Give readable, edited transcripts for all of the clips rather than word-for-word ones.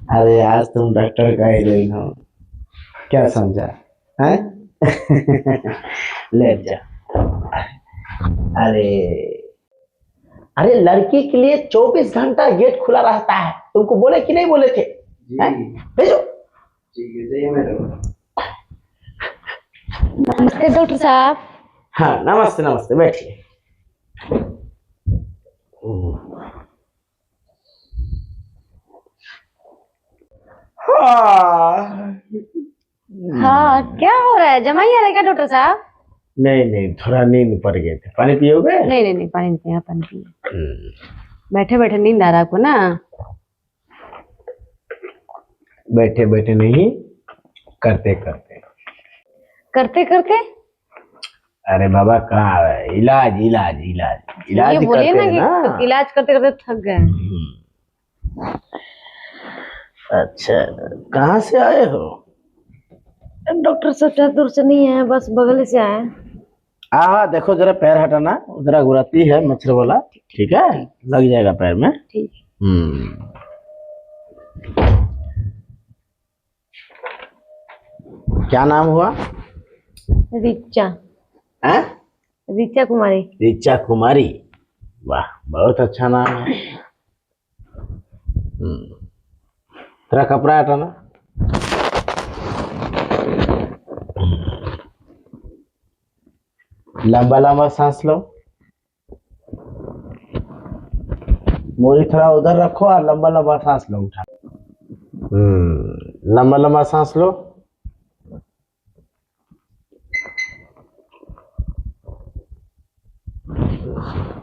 अरे आज तुम डॉक्टर का हीरोइन हो, क्या समझा है? लेट जा। अरे अरे लड़की के लिए 24 घंटा गेट खुला रहता है, तुमको बोले कि नहीं बोले थे? हैं? भेजो। ठीक है, जाइए मैडम। नमस्ते डॉक्टर साहब। हाँ नमस्ते नमस्ते, बैठिए। हाँ, क्या हो रहा है? जमाई आ रहा है क्या डॉक्टर साहब? नहीं नहीं, थोड़ा नींद पड़ गए थे। पानी पियोगे? नहीं नहीं नहीं, पानी नहीं पिया, पानी पिया। बैठे बैठे नींद आ रहा है आपको ना? बैठे बैठे नहीं, करते करते। करते करते? अरे बाबा कहाँ है? इलाज इलाज इलाज इलाज ये बोलिए करते ना हैं कि ना। इलाज करते करते थक गए। अच्छा, कहाँ से आए हो? डॉक्टर साहब ज्यादा दूर से नहीं है, बस बगल से आए। हाँ देखो जरा पैर हटाना, जरा गुराती है मच्छर वाला। ठीक है, लग जाएगा पैर में। ठीक। क्या नाम हुआ? रिचा। हैं? रिचा कुमारी। रिचा कुमारी, वाह बहुत अच्छा नाम है। तेरा कपड़ा हटाना। लंबा लंबा सांस लो। मोरी थोड़ा उधर रखो और लंबा लंबा सांस लो। उठा। लंबा लंबा सांस लो।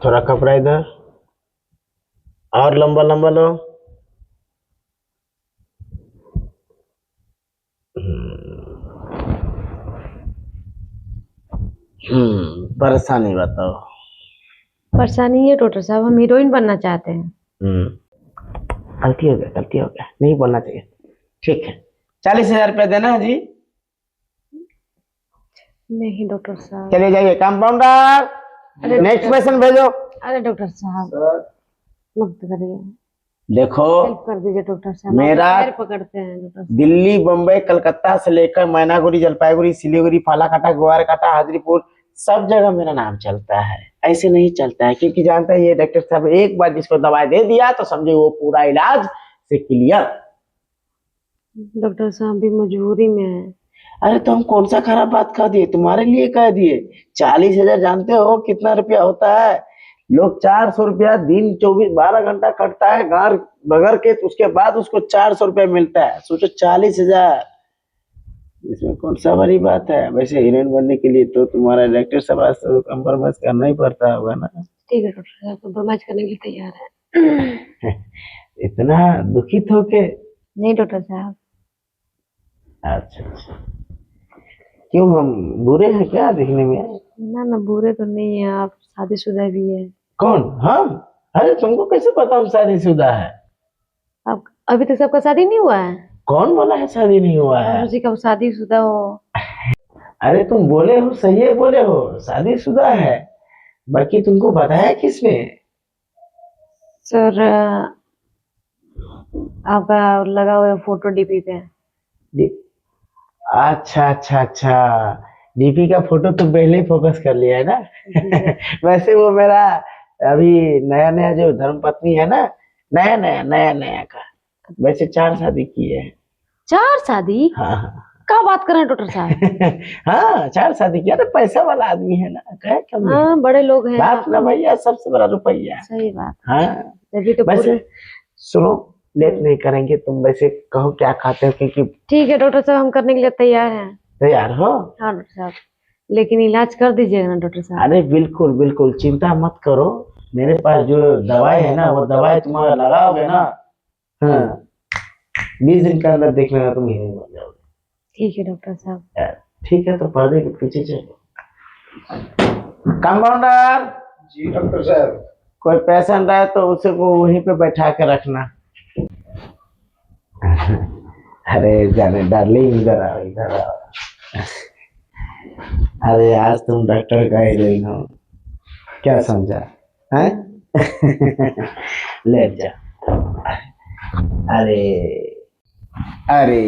थोड़ा कपड़ा इधर, और लंबा लंबा लो। परेशानी बताओ। परेशानी है डॉक्टर साहब, हम हीरोइन बनना चाहते हैं। गलती हो गया, गलती हो गया, नहीं बोलना चाहिए। ठीक है, 40,000 रुपया देना है जी। नहीं डॉक्टर साहब। चले जाइए कंपाउंडर, नेक्स्ट पेशेंट भेजो। अरे डॉक्टर साहब मत करिए, देखो हेल्प कर दीजिए डॉक्टर साहब। मेरा पैर पकड़ते हैं डॉक्टर साहब। दिल्ली बम्बई कलकत्ता से लेकर मैनागुड़ी जलपाईगुड़ी सिलीगुड़ी फालाकाटा ग्वारकाटा हाजीपुर सब जगह मेरा नाम चलता है। ऐसे नहीं चलता है, क्योंकि जानता है ये डॉक्टर साहब एक बार जिसको दवाई दे दिया तो समझे वो पूरा इलाज से क्लियर। डॉक्टर साहब भी मजबूरी में है। अरे तो हम कौन सा खराब बात कह दिए, तुम्हारे लिए कह दिए। 40,000 जानते हो कितना रुपया होता है? लोग 400 रुपया दिन 24 12 घंटा कटता है घर बगर के, तो उसके बाद उसको 400 रुपया मिलता है। सोचो 40,000, इसमें कौन सा बड़ी बात है? वैसे हीरोइन बनने के लिए तो तुम्हारा डायरेक्टर साहब से कंप्रोमाइज करना ही पड़ता होगा ना। ठीक है डॉक्टर साहब, कंप्रोमाइज करने के लिए तैयार है। इतना दुखित हो के? नहीं डॉक्टर साहब। अच्छा अच्छा, क्यों हम बुरे हैं क्या दिखने में? ना ना, बुरे तो नहीं है, आप शादीशुदा भी है। कौन हम? अरे तुमको कैसे पता हम शादीशुदा है? आप अभी तक सबका शादी नहीं हुआ है? कौन बोला है शादी नहीं हुआ है? उसी का शादीशुदा हो। अरे तुम बोले हो, सही है बोले हो, शादीशुदा है। बाकी तुमको बताया किसने? सर आपका लगा हुआ है फोटो डीपी पे। अच्छा अच्छा अच्छा, डीपी का फोटो तो पहले ही फोकस कर लिया है ना। वैसे वो मेरा अभी नया नया जो धर्मपत्नी है ना, नया नया नया नया का, वैसे 4 शादी किए हैं। 4 शादी? हाँ हाँ। क्या बात कर रहे हैं डॉक्टर साहब? हाँ 4 शादी किया, तो पैसा वाला आदमी है ना, कहे कम नहीं। हाँ बड़े लोग हैं बात आप ना तो। भैया, सबसे बड़ा रुपया। सही बात। हाँ तभी तो वैसे सुनो, लेट नहीं करेंगे, तुम वैसे कहो क्या खाते हो, क्योंकि ठीक है डॉक्टर साहब, हम करने के लिए तैयार हैं। तैयार हो? हाँ डॉक्टर साहब, लेकिन इलाज कर दीजिएगा ना डॉक्टर साहब। अरे बिल्कुल बिल्कुल, चिंता मत करो। मेरे पास जो दवाई है ना, वो दवाई तुम्हारा लगाओगे ना, हाँ 20 दिन के अंदर देख लेना तुम हीरोइन बन जाओगे। ठीक है डॉक्टर साहब। ठीक है, तो पर्दे के पीछे चलो। कंपाउंडर जी डॉक्टर साहब। कोई पेशेंट आए तो उसे को वहीं पे बैठा के रखना। अरे जाने डार्लिंग, इधर आओ इधर आओ। अरे आज तुम डॉक्टर का हीरोइन हो, क्या समझा है? लेट जा। अरे अरे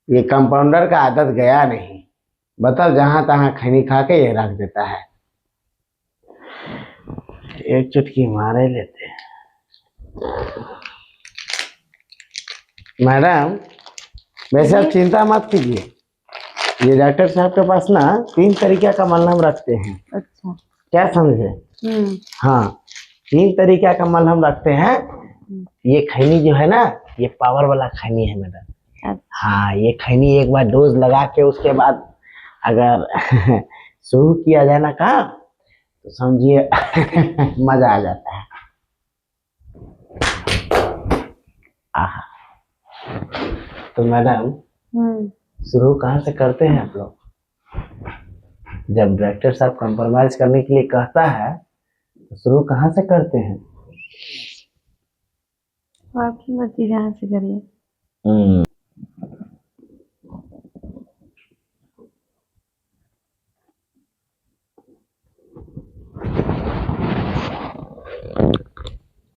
ये कंपाउंडर का आदत गया नहीं, बताओ जहां तहां खैनी खा के ये रख देता है। एक चुटकी मारे लेते हैं। मैडम वैसे आप चिंता मत कीजिए, ये डॉक्टर साहब के पास ना 3 तरीके का मलहम रखते हैं। अच्छा। क्या समझे? हाँ, 3 तरीके का मलहम रखते हैं। ये खैनी जो है ना, ये पावर वाला खैनी है मैडम। हाँ, ये खैनी एक बार डोज लगा के उसके बाद अगर शुरू किया जाए ना काम, तो समझिए मजा आ जाता है। आहा, तो मैडम शुरू कहाँ से करते हैं आप लोग? जब डायरेक्टर साहब कंप्रोमाइज करने के लिए कहता है तो शुरू कहाँ से करते हैं? आपकी मर्जी, जहाँ से करिए।